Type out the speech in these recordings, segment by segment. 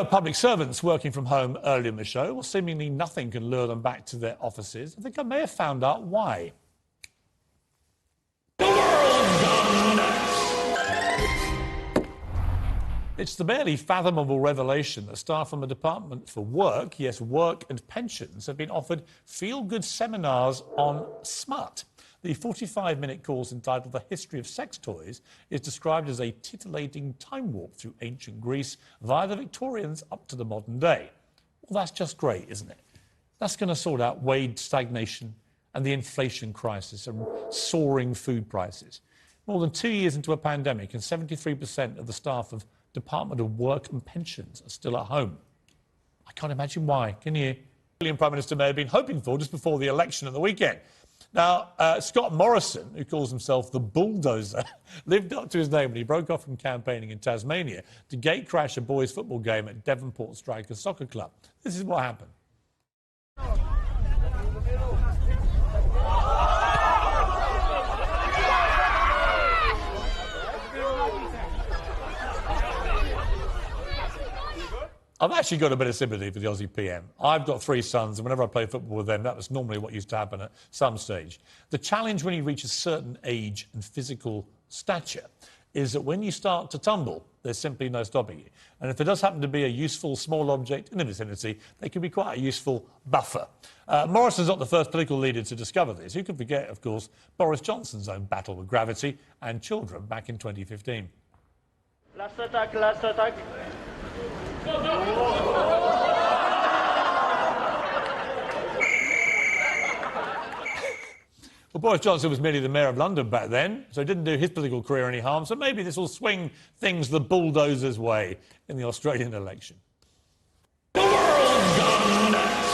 Public servants working from home earlier in the show, well, seemingly nothing can lure them back to their offices. I think I may have found out why. The world's gone nuts. It's the barely fathomable revelation that staff from the Department for Work, yes, Work and Pensions, have been offered feel-good seminars on smut. The 45-minute course entitled The History of Sex Toys is described as a titillating time warp through ancient Greece via the Victorians up to the modern day. Well, that's just great, isn't it? That's going to sort out wage stagnation and the inflation crisis and soaring food prices. More than 2 years into a pandemic and 73% of the staff of Department of Work and Pensions are still at home. I can't imagine why, can you? The Prime Minister may have been hoping for just before the election at the weekend. Now, Scott Morrison, who calls himself the bulldozer, lived up to his name when he broke off from campaigning in Tasmania to gate-crash a boys' football game at Devonport Strikers Soccer Club. This is what happened. I've actually got a bit of sympathy for the Aussie PM. I've got 3 sons, and whenever I play football with them, that was normally what used to happen at some stage. The challenge when you reach a certain age and physical stature is that when you start to tumble, there's simply no stopping you. And if there does happen to be a useful small object in the vicinity, they can be quite a useful buffer. Morrison's not the first political leader to discover this. Who can forget, of course, Boris Johnson's own battle with gravity and children back in 2015. Last attack, last attack. Well, Boris Johnson was merely the mayor of London back then, so he didn't do his political career any harm, so maybe this will swing things the bulldozer's way in the Australian election. The world's gone nuts.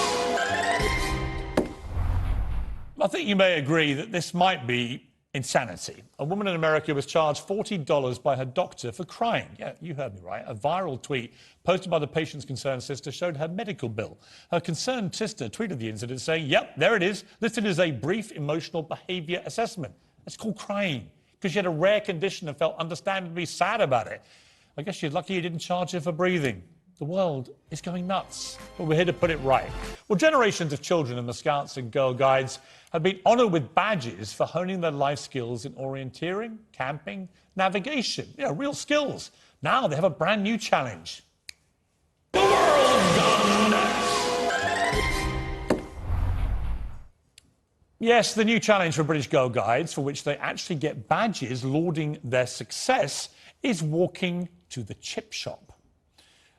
I think you may agree that this might be insanity. A woman in America was charged $40 by her doctor for crying. Yeah, you heard me right. A viral tweet posted by the patient's concerned sister showed her medical bill. Her concerned sister tweeted the incident saying, yep, there it is, listed as a brief emotional behaviour assessment. It's called crying, because she had a rare condition and felt understandably sad about it. I guess you're lucky you didn't charge her for breathing. The world is going nuts, but we're here to put it right. Well, generations of children in the Scouts and Girl Guides have been honoured with badges for honing their life skills in orienteering, camping, navigation. Real skills. Now they have a brand new challenge. The world's gone nuts. Yes, the new challenge for British Girl Guides, for which they actually get badges lauding their success, is walking to the chip shop.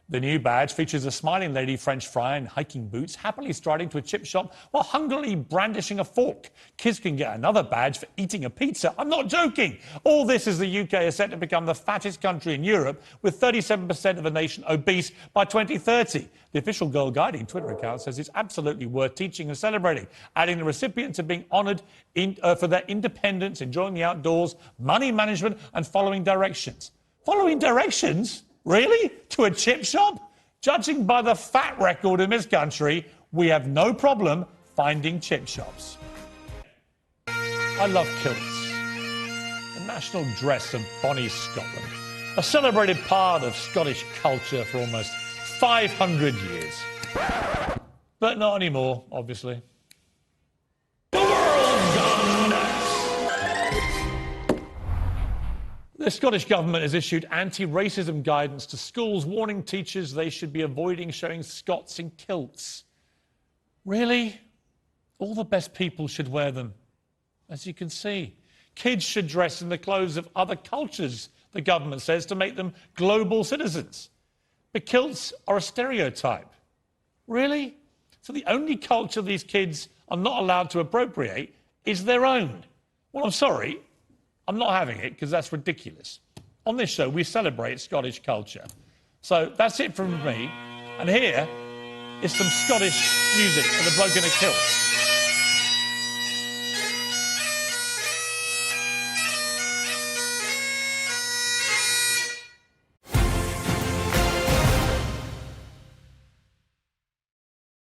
The new badge features a smiling lady French fry in hiking boots happily striding to a chip shop while hungrily brandishing a fork. Kids can get another badge for eating a pizza. I'm not joking. All this as the UK is set to become the fattest country in Europe, with 37% of the nation obese by 2030. The official Girl Guiding Twitter account says it's absolutely worth teaching and celebrating, adding the recipients are being honoured for their independence, enjoying the outdoors, money management and following directions. Following directions? Really? To a chip shop? Judging by the fat record in this country, we have no problem finding chip shops. I love kilts. The national dress of bonny Scotland. A celebrated part of Scottish culture for almost 500 years. But not anymore, obviously. The world's gone nuts. The Scottish Government has issued anti-racism guidance to schools, warning teachers they should be avoiding showing Scots in kilts. Really? All the best people should wear them, as you can see. Kids should dress in the clothes of other cultures, the government says, to make them global citizens. But kilts are a stereotype. Really? So the only culture these kids are not allowed to appropriate is their own. Well, I'm sorry. I'm not having it, because that's ridiculous. On this show, we celebrate Scottish culture. So that's it from me. And here is some Scottish music for the bloke in a kilt.